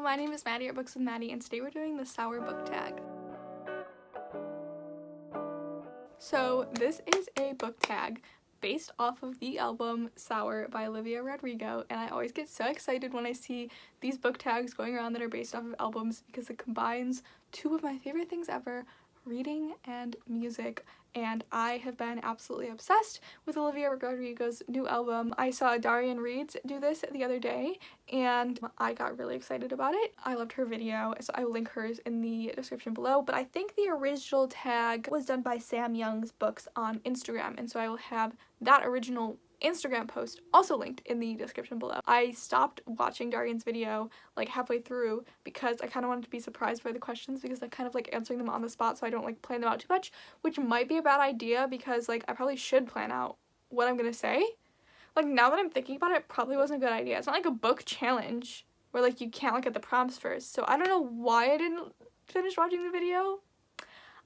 my name is Maddie at Books with Maddie, and today we're doing the Sour book tag. So this is a book tag based off of the album Sour by Olivia Rodrigo, and I always get so excited when I see these book tags going around that are based off of albums because it combines two of my favorite things ever, reading and music, and I have been absolutely obsessed with Olivia Rodrigo's new album. I saw Darian Reed's do this the other day and I got really excited about it. I loved her video, so I will link hers in the description below, but I think the original tag was done by Sam Young's Books on Instagram, and so I will have that original Instagram post also linked in the description below. I stopped watching Darian's video like halfway through because I kind of wanted to be surprised by the questions because I'm kind of like answering them on the spot, so I don't like plan them out too much, which might be a bad idea because like I probably should plan out what I'm gonna say. Like now that I'm thinking about it, probably wasn't a good idea. It's not like a book challenge where like you can't look at the prompts first, so I don't know why I didn't finish watching the video.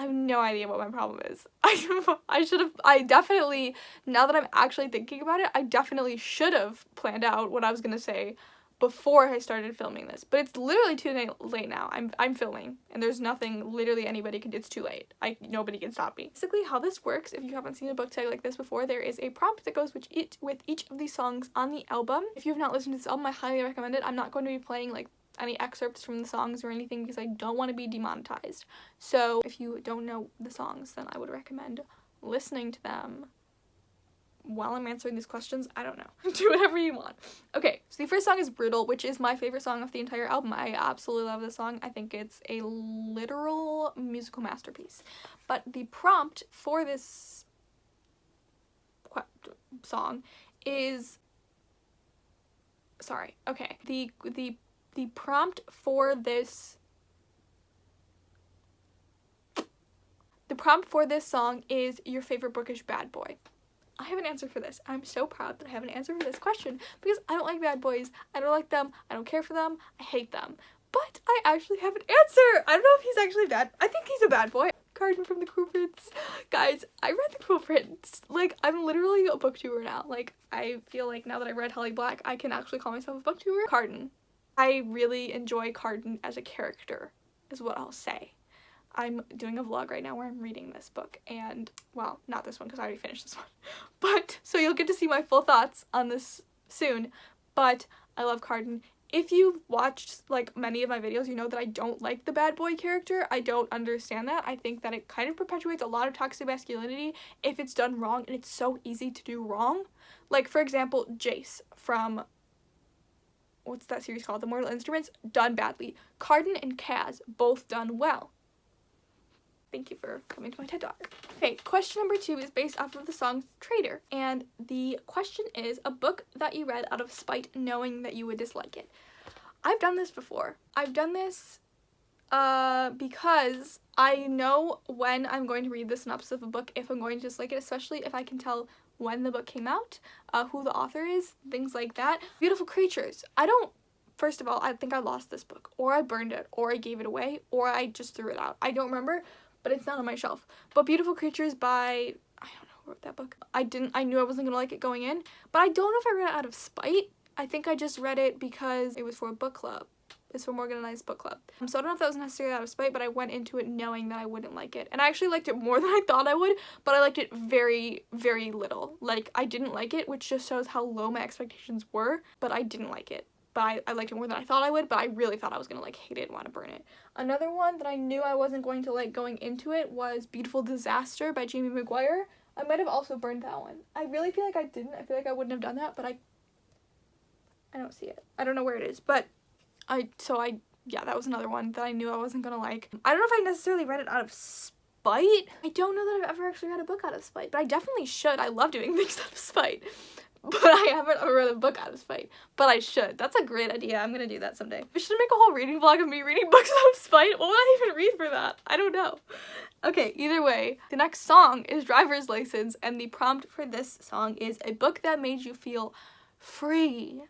I have no idea what my problem is. I definitely, now that I'm actually thinking about it, I definitely should have planned out what I was gonna say before I started filming this. But it's literally too late now. I'm filming, and there's nothing literally anybody can, it's too late. Nobody can stop me. Basically how this works, if you haven't seen a book tag like this before, there is a prompt that goes with each of the songs on the album. If you have not listened to this album, I highly recommend it. I'm not going to be playing like any excerpts from the songs or anything because I don't want to be demonetized. So if you don't know the songs, then I would recommend listening to them while I'm answering these questions. I don't know. Do whatever you want. Okay, so the first song is Brutal, which is my favorite song of the entire album. I absolutely love this song. I think it's a literal musical masterpiece. But the prompt for this song is... Sorry. Okay. The prompt for this song is your favorite bookish bad boy. I have an answer for this. I'm so proud that I have an answer for this question because I don't like bad boys. I don't like them. I don't care for them. I hate them. But I actually have an answer. I don't know if he's actually bad. I think he's a bad boy. Carden from The Cruel Prince. Guys, I read The Cruel Prince. Like, I'm literally a booktuber now. Like, I feel like now that I read Holly Black, I can actually call myself a booktuber. Carden. I really enjoy Carden as a character, is what I'll say. I'm doing a vlog right now where I'm reading this book, and, well, not this one because I already finished this one, but, so you'll get to see my full thoughts on this soon, but I love Carden. If you've watched, like, many of my videos, you know that I don't like the bad boy character. I don't understand that. I think that it kind of perpetuates a lot of toxic masculinity if it's done wrong, and it's so easy to do wrong. Like, for example, Jace from... what's that series called? The Mortal Instruments, done badly. Carden and Kaz, both done well. Thank you for coming to my TED Talk. Okay, question number 2 is based off of the song Traitor, and the question is a book that you read out of spite knowing that you would dislike it. I've done this before. I've done this because I know when I'm going to read the synopsis of a book if I'm going to dislike it, especially if I can tell when the book came out, who the author is, things like that. Beautiful Creatures. First of all, I think I lost this book, or I burned it, or I gave it away, or I just threw it out. I don't remember, but it's not on my shelf. But Beautiful Creatures by, I don't know who wrote that book. I knew I wasn't gonna like it going in, but I don't know if I read it out of spite. I think I just read it because it was for a book club. It's from Morgan and I's book club. So I don't know if that was necessarily out of spite, but I went into it knowing that I wouldn't like it. And I actually liked it more than I thought I would, but I liked it very, very little. Like, I didn't like it, which just shows how low my expectations were, but I didn't like it. But I liked it more than I thought I would, but I really thought I was gonna like hate it and want to burn it. Another one that I knew I wasn't going to like going into it was Beautiful Disaster by Jamie McGuire. I might have also burned that one. I really feel like I didn't. I feel like I wouldn't have done that, but I don't see it. I don't know where it is, but yeah, that was another one that I knew I wasn't gonna like. I don't know if I necessarily read it out of spite. I don't know that I've ever actually read a book out of spite, but I definitely should. I love doing things out of spite. But I haven't ever read a book out of spite. But I should. That's a great idea. I'm gonna do that someday. We should make a whole reading vlog of me reading books out of spite. What would I even read for that? I don't know. Okay, either way, the next song is Driver's License, and the prompt for this song is a book that made you feel free.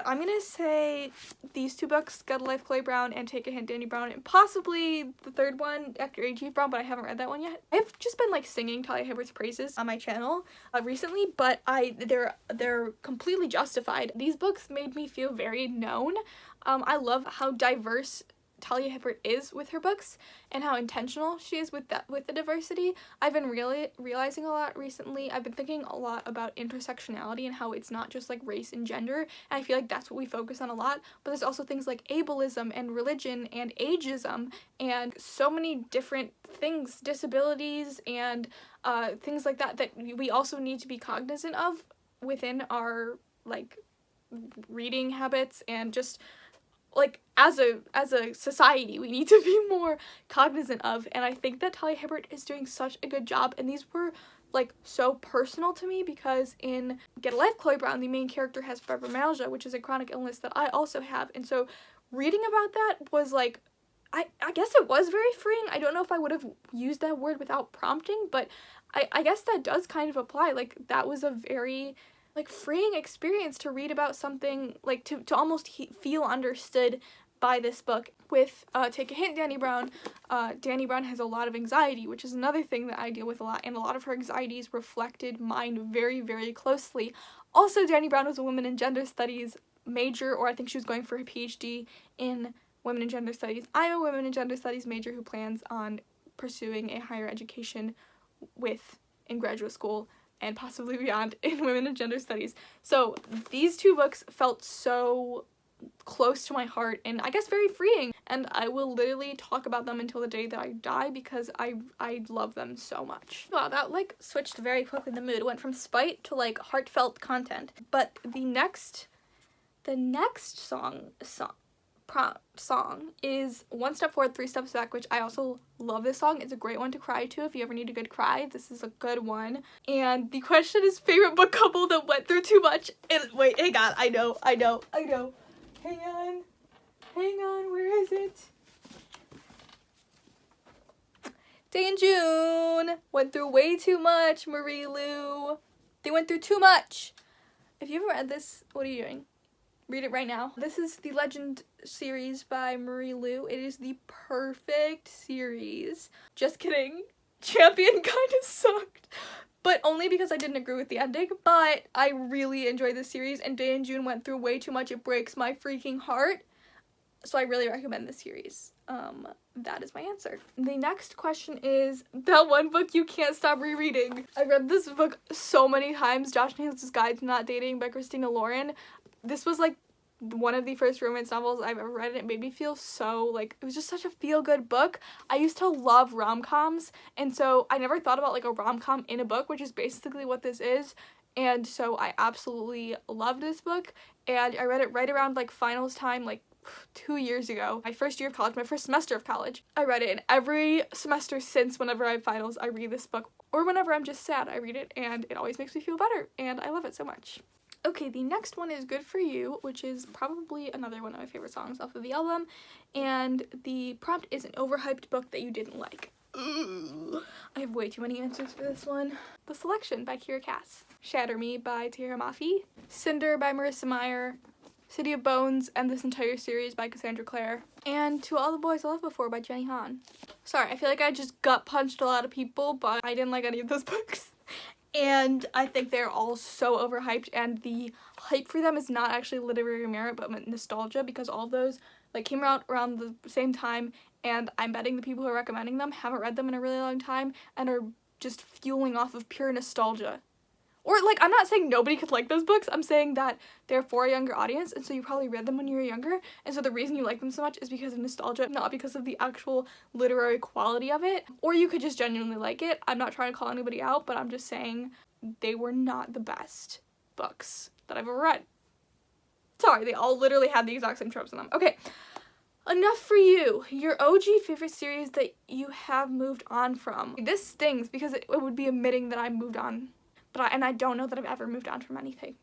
I'm gonna say these two books, Get a Life, Chloe Brown, and Take a Hint, Danny Brown, and possibly the third one, After A.G. Brown, but I haven't read that one yet. I've just been like singing Talia Hibbert's praises on my channel recently, but they're completely justified. These books made me feel very known. I love how diverse Talia Hibbert is with her books and how intentional she is with the diversity. I've been really realizing a lot recently. I've been thinking a lot about intersectionality and how it's not just like race and gender, and I feel like that's what we focus on a lot, but there's also things like ableism and religion and ageism and so many different things, disabilities and things like that we also need to be cognizant of within our like reading habits, and just like as a society we need to be more cognizant of. And I think that Talia Hibbert is doing such a good job, and these were like so personal to me because in Get a Life, Chloe Brown, the main character has fibromyalgia, which is a chronic illness that I also have, and so reading about that was like, I guess it was very freeing. I don't know if I would have used that word without prompting, but I guess that does kind of apply. Like, that was a very like freeing experience to read about something, like to almost feel understood by this book. With Take a Hint, Dani Brown. Dani Brown has a lot of anxiety, which is another thing that I deal with a lot, and a lot of her anxieties reflected mine very, very closely. Also, Dani Brown was a women and gender studies major, or I think she was going for a PhD in women and gender studies. I'm a women and gender studies major who plans on pursuing a higher education in graduate school and possibly beyond in women and gender studies. So these two books felt so close to my heart and I guess very freeing, and I will literally talk about them until the day that I die because I love them so much. Wow, that like switched very quickly. The mood went from spite to like heartfelt content. But the next song is One Step Forward, Three Steps Back, which I also love. This song. It's a great one to cry to if you ever need a good cry. This is a good one. And the question is favorite book couple that went through too much. And wait, hang on. I know. Hang on, where is it? Day and June went through way too much, Marie Lu. They went through too much. If you haven't read this, what are you doing? Read it right now. This is the Legend series by Marie Lu. It is the perfect series. Just kidding. Champion kind of sucked. But only because I didn't agree with the ending. But I really enjoyed this series, and Day and June went through way too much. It breaks my freaking heart. So I really recommend this series. That is my answer. The next question is that one book you can't stop rereading. I read this book so many times, Josh and Haley's Guide to Not Dating by Christina Lauren. This was like one of the first romance novels I've ever read, and it made me feel so like, it was just such a feel-good book. I used to love rom-coms, and so I never thought about like a rom-com in a book, which is basically what this is. And so I absolutely loved this book, and I read it right around like finals time, like 2 years ago, my first year of college, my first semester of college. I read it, and every semester since, whenever I have finals, I read this book, or whenever I'm just sad, I read it, and it always makes me feel better, and I love it so much. Okay, the next one is Good For You, which is probably another one of my favorite songs off of the album, and the prompt is an overhyped book that you didn't like. Ooh. I have way too many answers for this one. The Selection by Kira Cass, Shatter Me by Tahira Mafi, Cinder by Marissa Meyer, City of Bones and this entire series by Cassandra Clare, and To All the Boys I Loved Before by Jenny Han. Sorry, I feel like I just gut punched a lot of people, but I didn't like any of those books. And I think they're all so overhyped, and the hype for them is not actually literary merit but nostalgia, because all of those like came out around the same time, and I'm betting the people who are recommending them haven't read them in a really long time and are just fueling off of pure nostalgia. Or like, I'm not saying nobody could like those books, I'm saying that they're for a younger audience, and so you probably read them when you were younger, and so the reason you like them so much is because of nostalgia, not because of the actual literary quality of it. Or you could just genuinely like it. I'm not trying to call anybody out, but I'm just saying they were not the best books that I've ever read. Sorry, they all literally had the exact same tropes in them. Okay, enough for you. Your OG favorite series that you have moved on from. This stings because it would be admitting that I moved on. But I don't know that I've ever moved on from anything.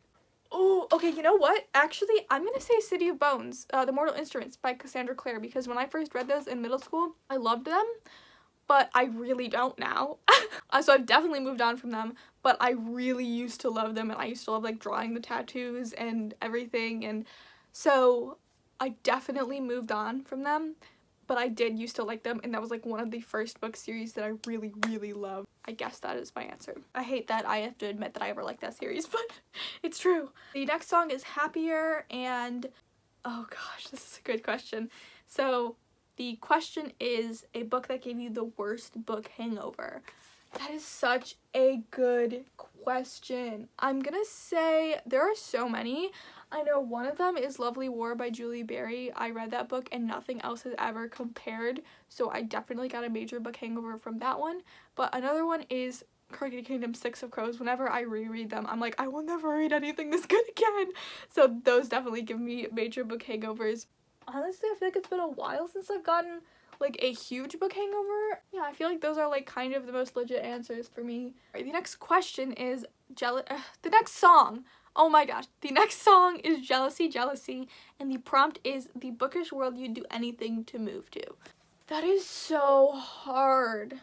Oh, okay, you know what? Actually, I'm gonna say City of Bones, The Mortal Instruments by Cassandra Clare, because when I first read those in middle school, I loved them, but I really don't now. So I've definitely moved on from them, but I really used to love them, and I used to love like drawing the tattoos and everything, and so I definitely moved on from them. But I did used to like them, and that was like one of the first book series that I really, really loved. I guess that is my answer. I hate that I have to admit that I ever liked that series, but it's true. The next song is Happier, and Oh gosh, this is a good question. So the question is a book that gave you the worst book hangover. That is such a good question. I'm gonna say there are so many. I know one of them is Lovely War by Julie Berry. I read that book and nothing else has ever compared, so I definitely got a major book hangover from that one. But another one is Crooked Kingdom, Six of Crows. Whenever I reread them, I'm like, I will never read anything this good again. So those definitely give me major book hangovers. Honestly, I feel like it's been a while since I've gotten like a huge book hangover. Yeah, I feel like those are like kind of the most legit answers for me. All right, the next question is the next song. Oh my gosh, the next song is Jealousy, Jealousy, and the prompt is the bookish world you'd do anything to move to. That is so hard.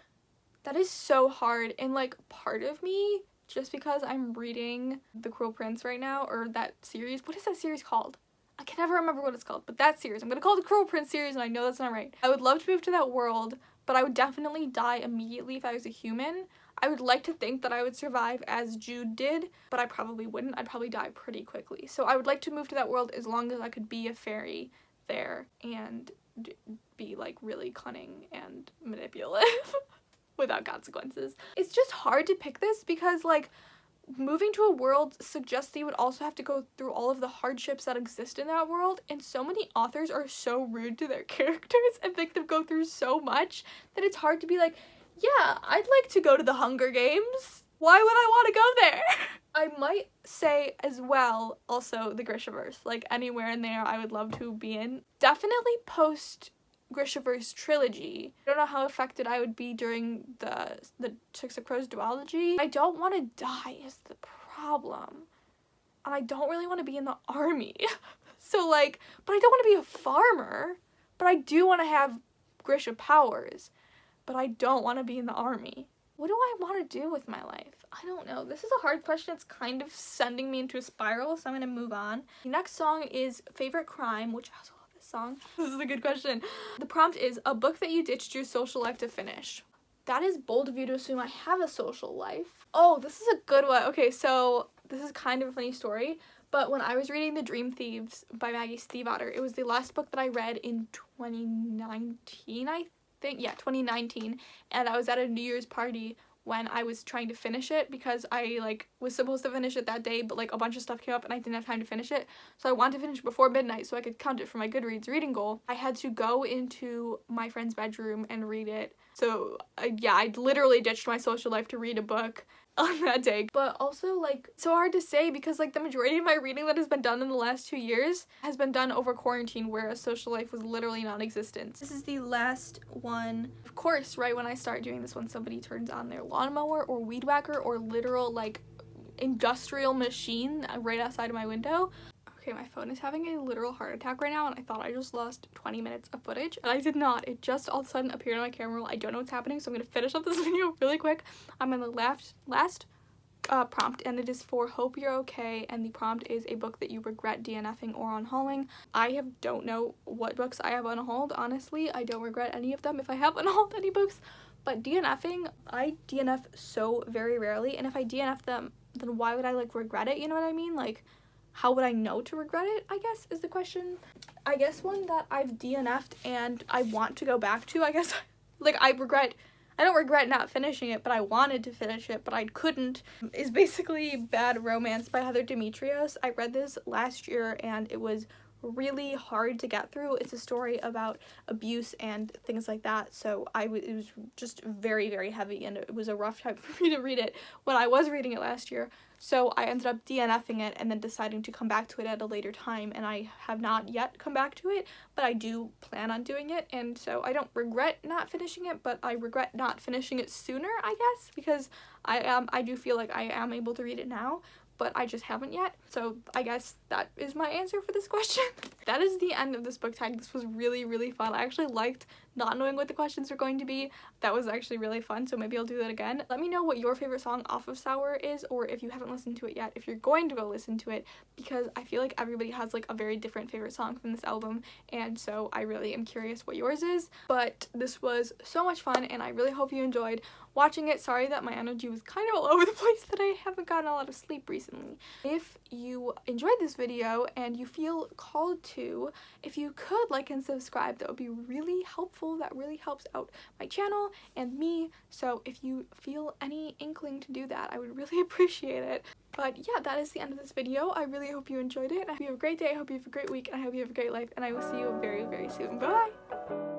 That is so hard, and like part of me, just because I'm reading The Cruel Prince right now, or that series, what is that series called? I can never remember what it's called, but that series, I'm gonna call it The Cruel Prince series, and I know that's not right. I would love to move to that world, but I would definitely die immediately if I was a human. I would like to think that I would survive as Jude did, but I probably wouldn't. I'd probably die pretty quickly. So I would like to move to that world as long as I could be a fairy there and be like really cunning and manipulative without consequences. It's just hard to pick this because like moving to a world suggests that you would also have to go through all of the hardships that exist in that world, and so many authors are so rude to their characters and make them go through so much that it's hard to be like, yeah, I'd like to go to the Hunger Games. Why would I want to go there? I might say as well also the Grishaverse, like anywhere in there I would love to be in. Definitely post Grishaverse trilogy. I don't know how affected I would be during the Six of Crows duology. I don't want to die is the problem. And I don't really want to be in the army. So like, but I don't want to be a farmer. But I do want to have Grisha powers. But I don't want to be in the army. What do I want to do with my life? I don't know. This is a hard question. It's kind of sending me into a spiral, so I'm going to move on. The next song is Favorite Crime, which I also love this song. This is a good question. The prompt is a book that you ditched your social life to finish. That is bold of you to assume I have a social life. Oh, this is a good one. Okay, so this is kind of a funny story, but when I was reading The Dream Thieves by Maggie Stiefvater, it was the last book that I read in 2019, I think. Yeah, 2019, and I was at a New Year's party when I was trying to finish it because I like was supposed to finish it that day, but like a bunch of stuff came up and I didn't have time to finish it. So I wanted to finish before midnight so I could count it for my Goodreads reading goal. I had to go into my friend's bedroom and read it. So yeah, I literally ditched my social life to read a book on that day. But also like so hard to say because like the majority of my reading that has been done in the last 2 years has been done over quarantine, where a social life was literally non-existent. This is the last one. Of course, right when I start doing this one, somebody turns on their lawnmower or weed whacker or literal like industrial machine right outside of my window. Okay, my phone is having a literal heart attack right now, and I thought I just lost 20 minutes of footage, and I did not. It just all of a sudden appeared on my camera roll. I don't know what's happening, so I'm gonna finish up this video really quick. I'm on the last prompt, and it is for Hope You're Okay, and the prompt is a book that you regret DNFing or unhauling. I don't know what books I have unhauled, honestly. I don't regret any of them if I have unhauled any books, but DNFing, I DNF so very rarely, and if I DNF them, then why would I like regret it, you know what I mean? Like, how would I know to regret it, I guess, is the question. I guess one that I've DNF'd and I want to go back to, I guess, like, I don't regret not finishing it, but I wanted to finish it, but I couldn't, is basically Bad Romance by Heather Demetrios. I read this last year, and it was really hard to get through. It's a story about abuse and things like that, so it was just very, very heavy, and it was a rough time for me to read it when I was reading it last year. So I ended up DNFing it and then deciding to come back to it at a later time, and I have not yet come back to it, but I do plan on doing it, and so I don't regret not finishing it, but I regret not finishing it sooner, I guess, because I do feel like I am able to read it now, but I just haven't yet. So I guess that is my answer for this question. That is the end of this book tag. This was really, really fun. I actually liked not knowing what the questions were going to be. That was actually really fun, so maybe I'll do that again. Let me know what your favorite song off of Sour is, or if you haven't listened to it yet, if you're going to go listen to it, because I feel like everybody has like a very different favorite song from this album, and so I really am curious what yours is. But this was so much fun, and I really hope you enjoyed watching it. Sorry that my energy was kind of all over the place, that I haven't gotten a lot of sleep recently. recently. If you enjoyed this video and you feel called to, if you could like and subscribe, that would be really helpful. That really helps out my channel and me. So if you feel any inkling to do that, I would really appreciate it. But yeah, that is the end of this video. I really hope you enjoyed it. I hope you have a great day. I hope you have a great week. And I hope you have a great life. And I will see you very, very soon. Bye!